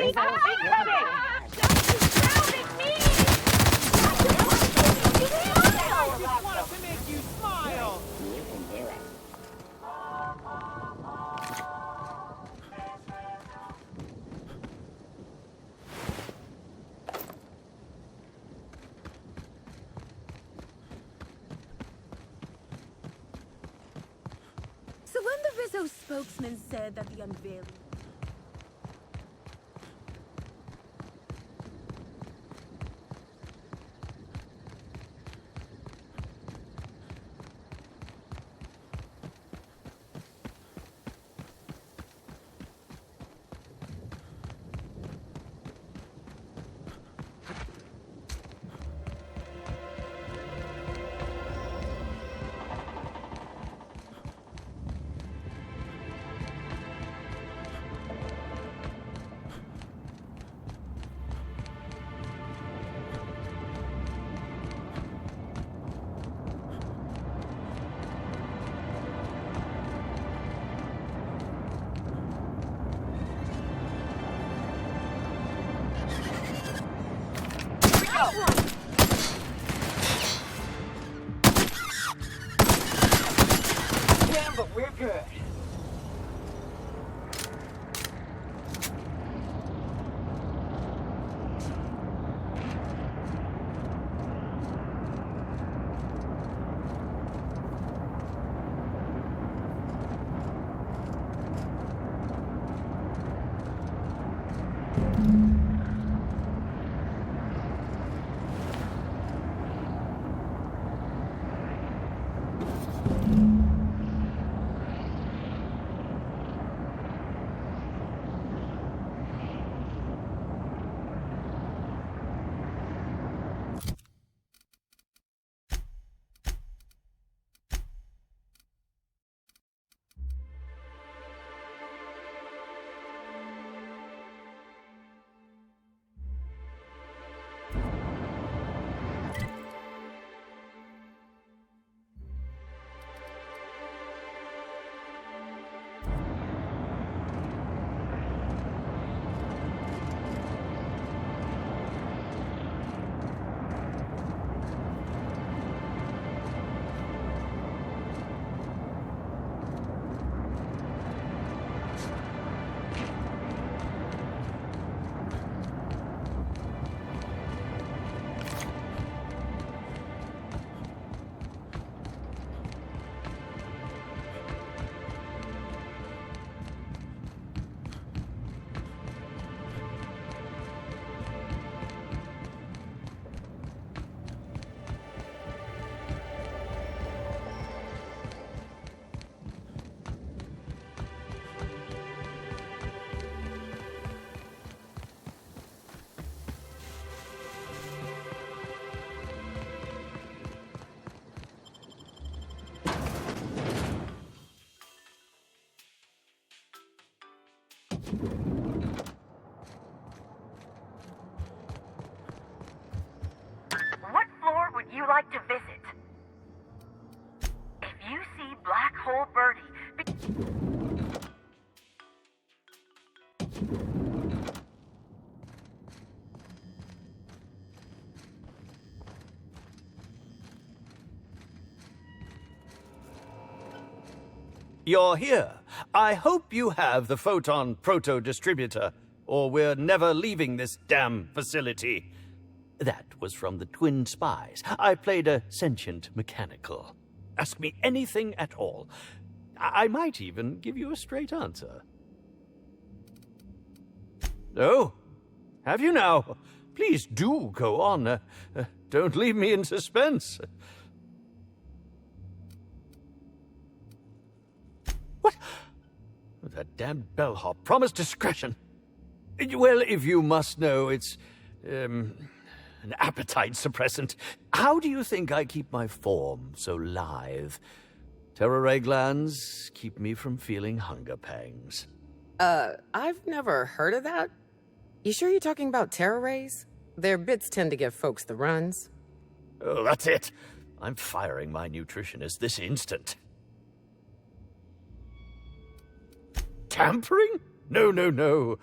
So when the Rizzo spokesman said that the unveiling... Damn, but we're good. What floor would you like to visit? If you see Black Hole Birdie... You're here. I hope you have the photon proto-distributor, or we're never leaving this damn facility. That was from the Twin Spies. I played a sentient mechanical. Ask me anything at all. I might even give you a straight answer. Oh, have you now? Please do go on. Don't leave me in suspense. What? That damned bellhop promised discretion. Well, if you must know, it's, an appetite suppressant. How do you think I keep my form so lithe? Terror ray glands keep me from feeling hunger pangs. I've never heard of that. You sure you're talking about terror rays? Their bits tend to give folks the runs. Oh, that's it. I'm firing my nutritionist this instant. Tampering? No, no, no.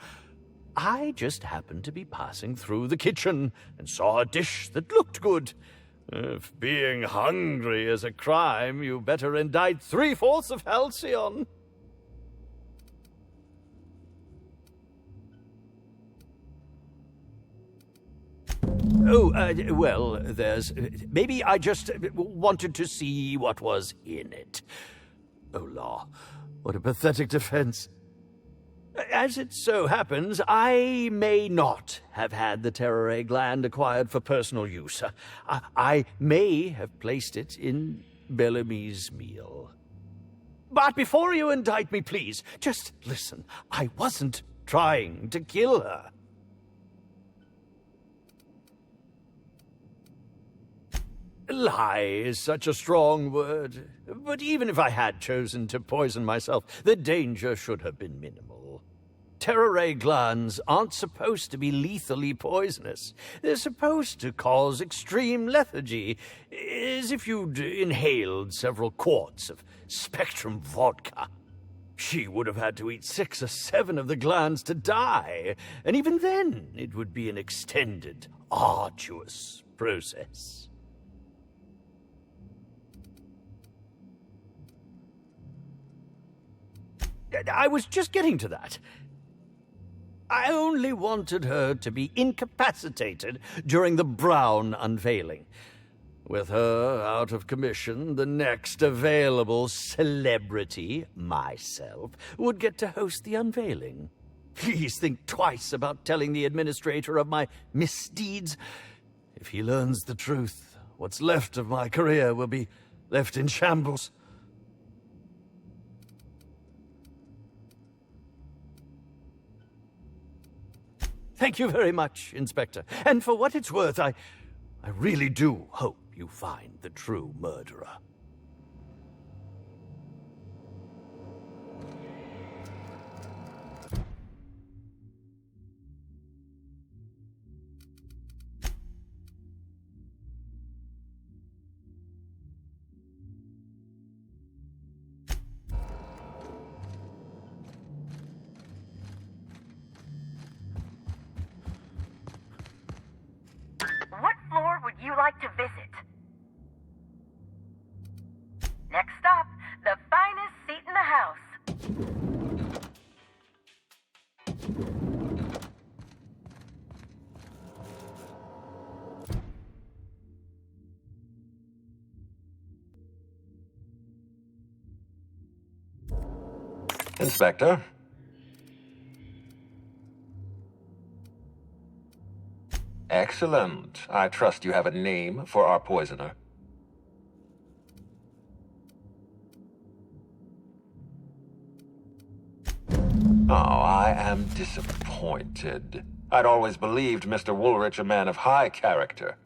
I just happened to be passing through the kitchen and saw a dish that looked good. If being hungry is a crime, you better indict 3/4 of Halcyon. Oh, well, there's... Maybe I just wanted to see what was in it. Oh, law, what a pathetic defense. As it so happens, I may not have had the terror gland acquired for personal use. I may have placed it in Bellamy's meal. But before you indict me, please, just listen. I wasn't trying to kill her. Lie is such a strong word. But even if I had chosen to poison myself, the danger should have been minimal. Terror ray glands aren't supposed to be lethally poisonous. They're supposed to cause extreme lethargy, as if you'd inhaled several quarts of Spectrum vodka. She would have had to eat 6 or 7 of the glands to die, and even then it would be an extended, arduous process. I was just getting to that. I only wanted her to be incapacitated during the Brown unveiling. With her out of commission, the next available celebrity, myself, would get to host the unveiling. Please think twice about telling the administrator of my misdeeds. If he learns the truth, what's left of my career will be left in shambles. Thank you very much, Inspector. And for what it's worth, I really do hope you find the true murderer. What floor would you like to visit? Next stop, the finest seat in the house. Inspector? Excellent. I trust you have a name for our poisoner. Oh, I am disappointed. I'd always believed Mr. Woolrich a man of high character.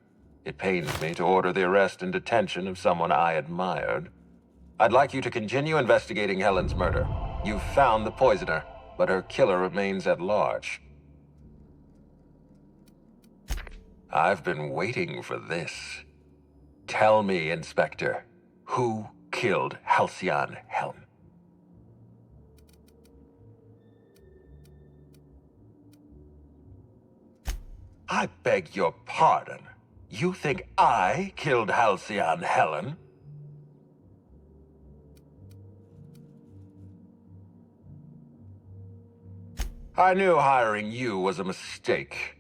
It pains me to order the arrest and detention of someone I admired. I'd like you to continue investigating Helen's murder. You've found the poisoner, but her killer remains at large. I've been waiting for this. Tell me, Inspector, who killed Halcyon Helen? I beg your pardon. You think I killed Halcyon Helen? I knew hiring you was a mistake.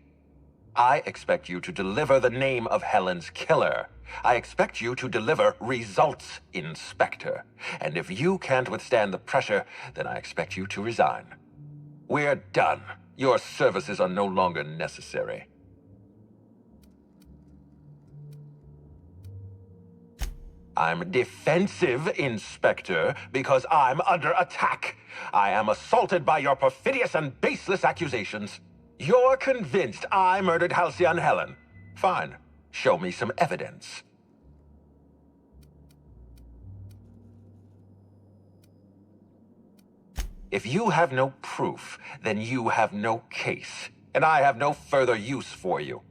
I expect you to deliver the name of Helen's killer. I expect you to deliver results, Inspector. And if you can't withstand the pressure, then I expect you to resign. We're done. Your services are no longer necessary. I'm defensive, Inspector, because I'm under attack. I am assaulted by your perfidious and baseless accusations. You're convinced I murdered Halcyon Helen. Fine. Show me some evidence. If you have no proof, then you have no case, and I have no further use for you.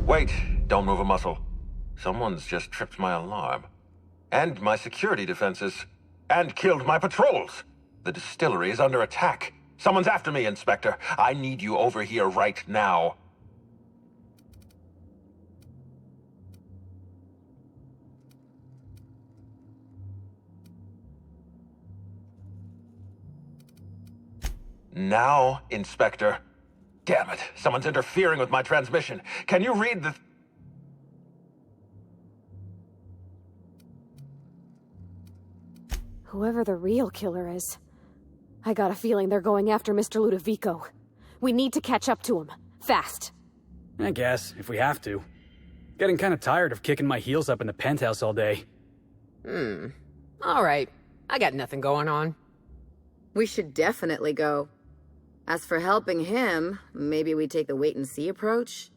Wait, don't move a muscle. Someone's just tripped my alarm. And my security defenses. And killed my patrols. The distillery is under attack. Someone's after me, Inspector. I need you over here right now. Now, Inspector. Damn it. Someone's interfering with my transmission. Can you read the... Whoever the real killer is, I got a feeling they're going after Mr. Ludovico. We need to catch up to him. Fast. I guess, if we have to. Getting kind of tired of kicking my heels up in the penthouse all day. All right. I got nothing going on. We should definitely go. As for helping him, maybe we take the wait-and-see approach?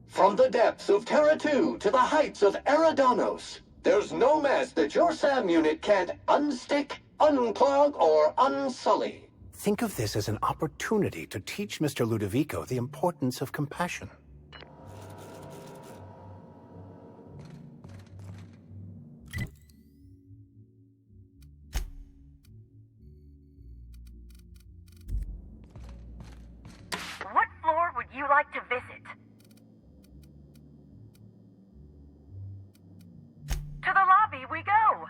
From the depths of Terra 2 to the heights of Eridanos, there's no mess that your SAM unit can't unstick, unclog, or unsully. Think of this as an opportunity to teach Mr. Ludovico the importance of compassion. What floor would you like to visit? To the lobby we go!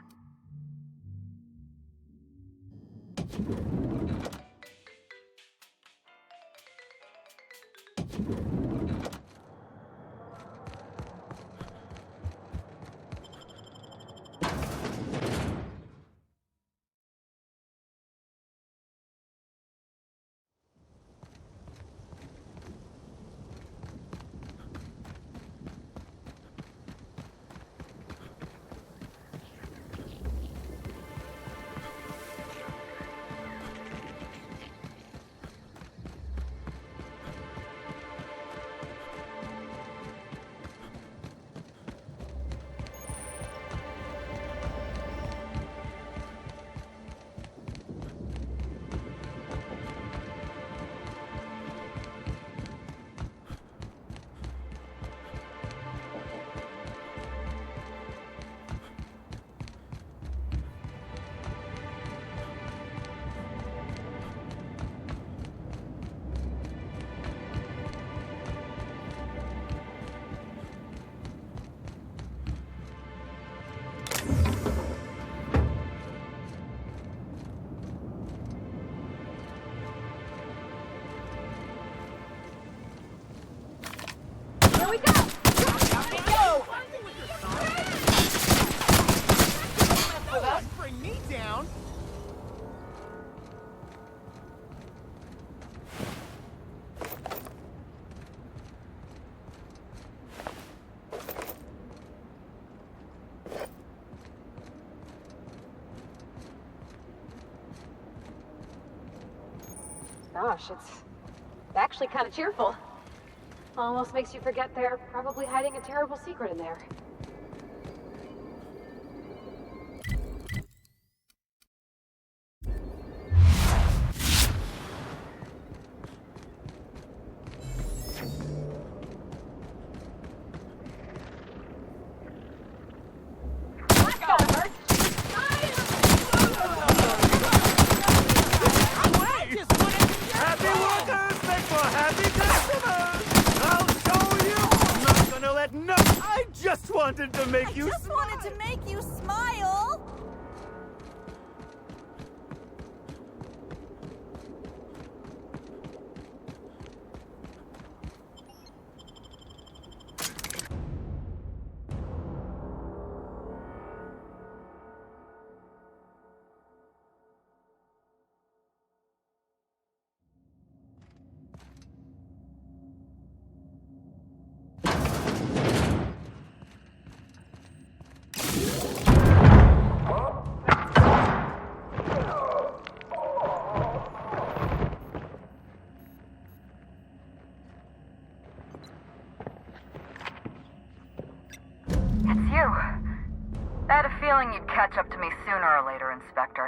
Here we go! Bring me down. Gosh, it's actually kind of cheerful. Almost makes you forget they're probably hiding a terrible secret in there. Happy workers make for happy customers! I'll show you! I'm not gonna let no... I just wanted to make you smile! Wanted to make you smile! It's you. I had a feeling you'd catch up to me sooner or later, Inspector.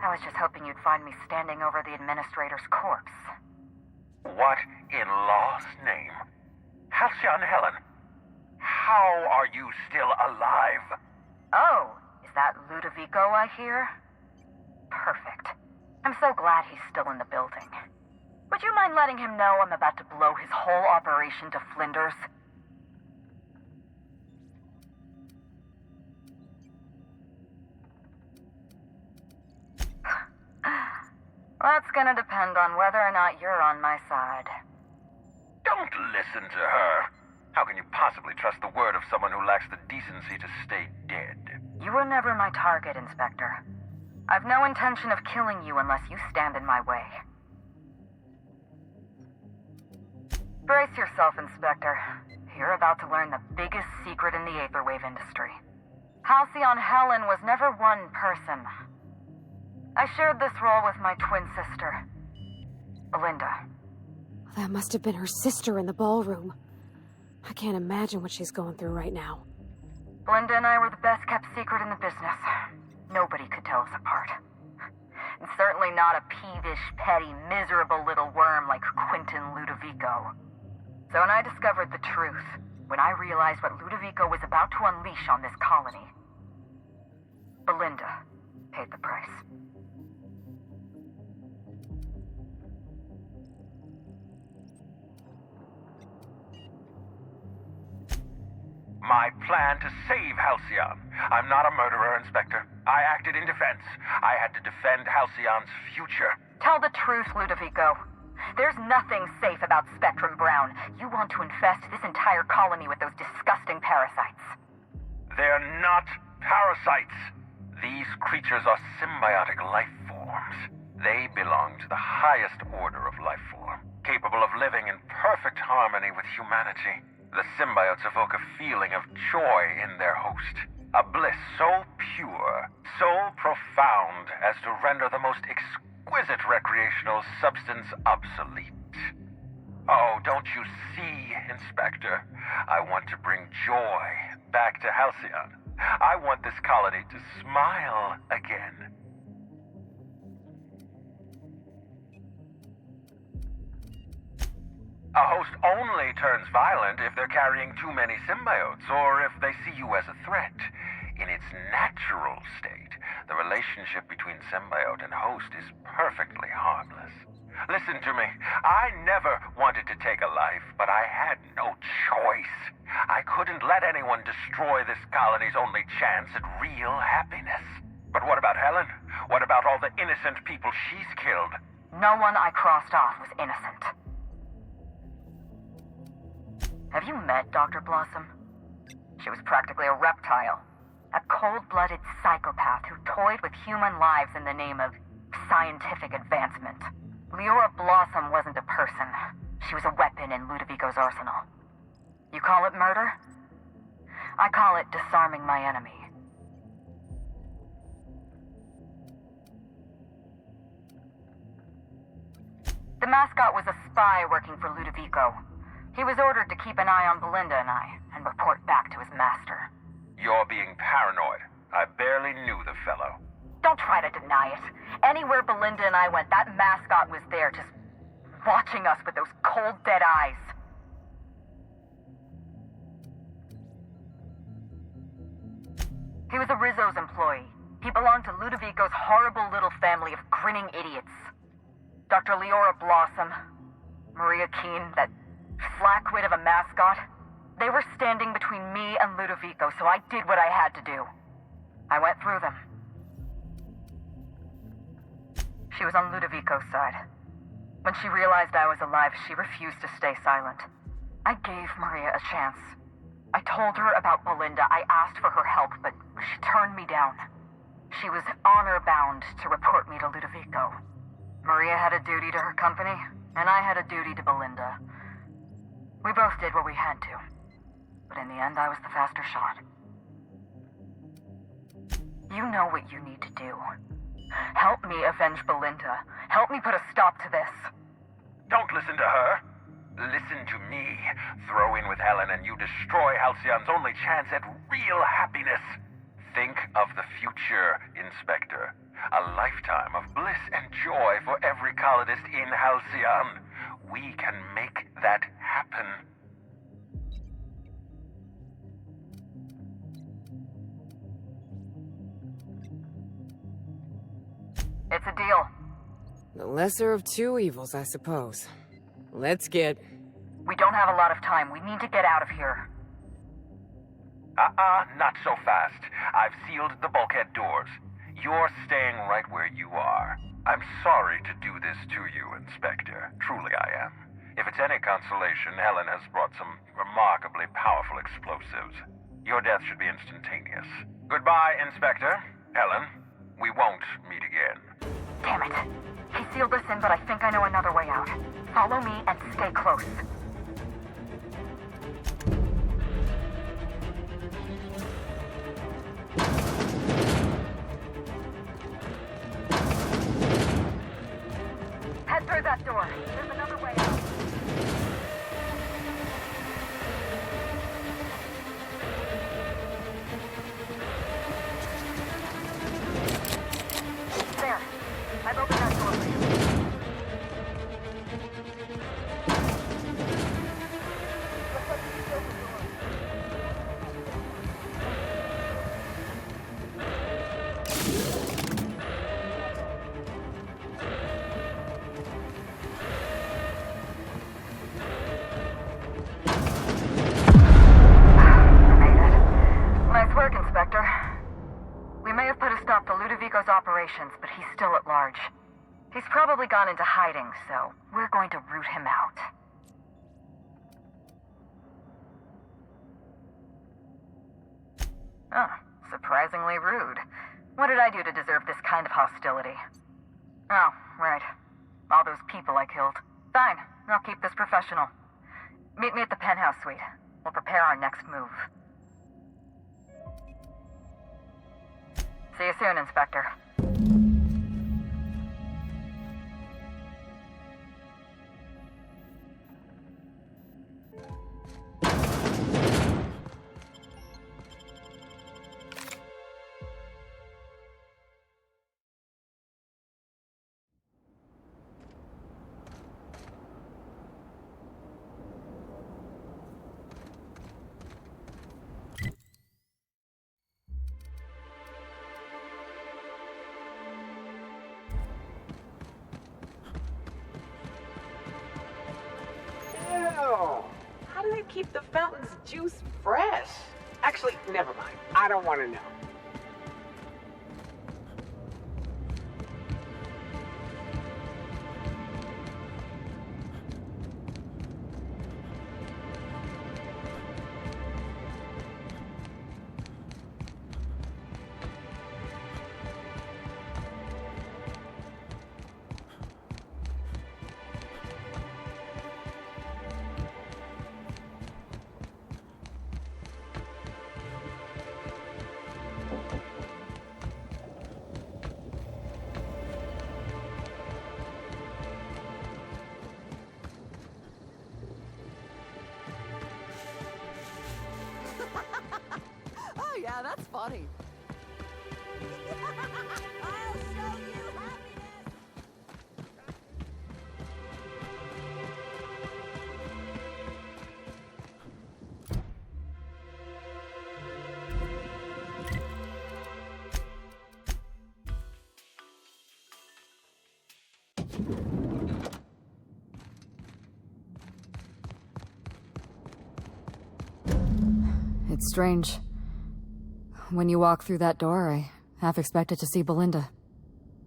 I was just hoping you'd find me standing over the administrator's corpse. What in law's name? Halcyon Helen, how are you still alive? Oh, is that Ludovico I hear? Perfect. I'm so glad he's still in the building. Would you mind letting him know I'm about to blow his whole operation to flinders? That's gonna depend on whether or not you're on my side. Don't listen to her. How can you possibly trust the word of someone who lacks the decency to stay dead? You were never my target, Inspector. I've no intention of killing you unless you stand in my way. Brace yourself, Inspector. You're about to learn the biggest secret in the Aetherwave industry. Halcyon Helen was never one person. I shared this role with my twin sister, Belinda. That must have been her sister in the ballroom. I can't imagine what she's going through right now. Belinda and I were the best kept secret in the business. Nobody could tell us apart. And certainly not a peevish, petty, miserable little worm like Quentin Ludovico. So when I discovered the truth, when I realized what Ludovico was about to unleash on this colony, Belinda paid the price. My plan to save Halcyon. I'm not a murderer, Inspector. I acted in defense. I had to defend Halcyon's future. Tell the truth, Ludovico. There's nothing safe about Spectrum Brown. You want to infest this entire colony with those disgusting parasites. They're not parasites. These creatures are symbiotic life forms. They belong to the highest order of life form, capable of living in perfect harmony with humanity. The symbiotes evoke a feeling of joy in their host. A bliss so pure, so profound as to render the most exquisite recreational substance obsolete. Oh, don't you see, Inspector? I want to bring joy back to Halcyon. I want this colony to smile again. A host only turns violent if they're carrying too many symbiotes, or if they see you as a threat. In its natural state, the relationship between symbiote and host is perfectly harmless. Listen to me. I never wanted to take a life, but I had no choice. I couldn't let anyone destroy this colony's only chance at real happiness. But what about Helen? What about all the innocent people she's killed? No one I crossed off was innocent. Have you met Dr. Blossom? She was practically a reptile. A cold-blooded psychopath who toyed with human lives in the name of scientific advancement. Leora Blossom wasn't a person. She was a weapon in Ludovico's arsenal. You call it murder? I call it disarming my enemy. The mascot was a spy working for Ludovico. He was ordered to keep an eye on Belinda and I, and report back to his master. You're being paranoid. I barely knew the fellow. Don't try to deny it. Anywhere Belinda and I went, that mascot was there, just watching us with those cold, dead eyes. He was a Rizzo's employee. He belonged to Ludovico's horrible little family of grinning idiots. Dr. Leora Blossom, Maria Keene, that flackwit of a mascot, they were standing between me and Ludovico, so I did what I had to do. I went through them. She was on Ludovico's side. When she realized I was alive, she refused to stay silent. I gave Maria a chance. I told her about Belinda. I asked for her help, but she turned me down. She was honor-bound to report me to Ludovico. Maria had a duty to her company, and I had a duty to Belinda. We both did what we had to. But in the end, I was the faster shot. You know what you need to do. Help me avenge Belinda. Help me put a stop to this. Don't listen to her. Listen to me. Throw in with Helen and you destroy Halcyon's only chance at real happiness. Think of the future, Inspector. A lifetime of bliss and joy for every colonist in Halcyon. We can make that happen. It's a deal. The lesser of two evils, I suppose. Let's get... We don't have a lot of time. We need to get out of here. Not so fast. I've sealed the bulkhead doors. You're staying right where you are. I'm sorry to do this to you, Inspector. Truly I am. If it's any consolation, Helen has brought some remarkably powerful explosives. Your death should be instantaneous. Goodbye, Inspector. Helen, we won't meet again. Damn it. He sealed us in, but I think I know another way out. Follow me and stay close. Head through that door. There's another way out. There. I've opened that door for you. Nice work, Inspector. We may have put a stop to Ludovico's operations, but he's still at large. He's probably gone into hiding, so we're going to root him out. Oh, surprisingly rude. What did I do to deserve this kind of hostility? Oh, right. All those people I killed. Fine, I'll keep this professional. Meet me at the penthouse suite. We'll prepare our next move. See you soon, Inspector. How do they keep the fountain's juice fresh? Actually, never mind. I don't want to know. Oh yeah, that's funny. I'll show you happiness. It's strange. When you walk through that door, I half expected to see Belinda.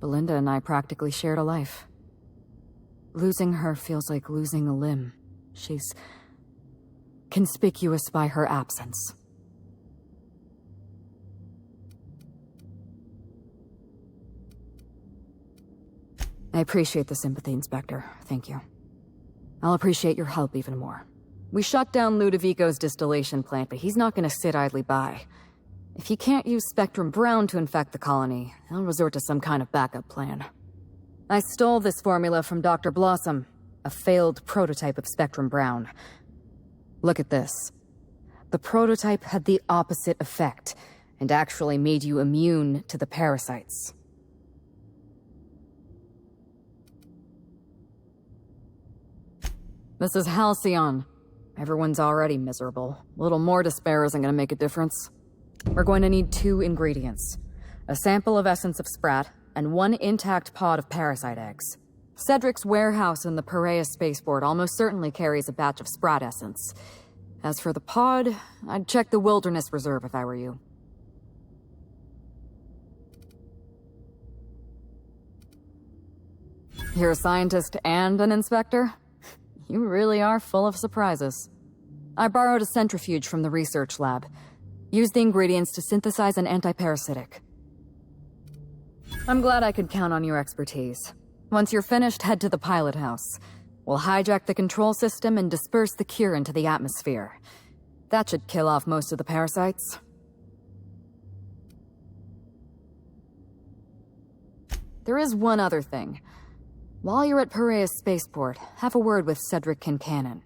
Belinda and I practically shared a life. Losing her feels like losing a limb. She's conspicuous by her absence. I appreciate the sympathy, Inspector. Thank you. I'll appreciate your help even more. We shut down Ludovico's distillation plant, but he's not gonna sit idly by. If he can't use Spectrum Brown to infect the colony, he'll resort to some kind of backup plan. I stole this formula from Dr. Blossom, a failed prototype of Spectrum Brown. Look at this. The prototype had the opposite effect, and actually made you immune to the parasites. This is Halcyon. Everyone's already miserable. A little more despair isn't gonna make a difference. We're going to need 2 ingredients. A sample of essence of sprat, and 1 intact pod of parasite eggs. Cedric's warehouse in the Perea spaceport almost certainly carries a batch of Sprat essence. As for the pod, I'd check the Wilderness Reserve if I were you. You're a scientist and an inspector? You really are full of surprises. I borrowed a centrifuge from the research lab. Used the ingredients to synthesize an antiparasitic. I'm glad I could count on your expertise. Once you're finished, head to the pilot house. We'll hijack the control system and disperse the cure into the atmosphere. That should kill off most of the parasites. There is one other thing. While you're at Perea's spaceport, have a word with Cedric Kincannon.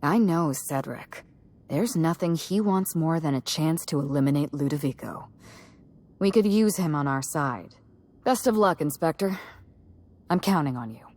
I know Cedric. There's nothing he wants more than a chance to eliminate Ludovico. We could use him on our side. Best of luck, Inspector. I'm counting on you.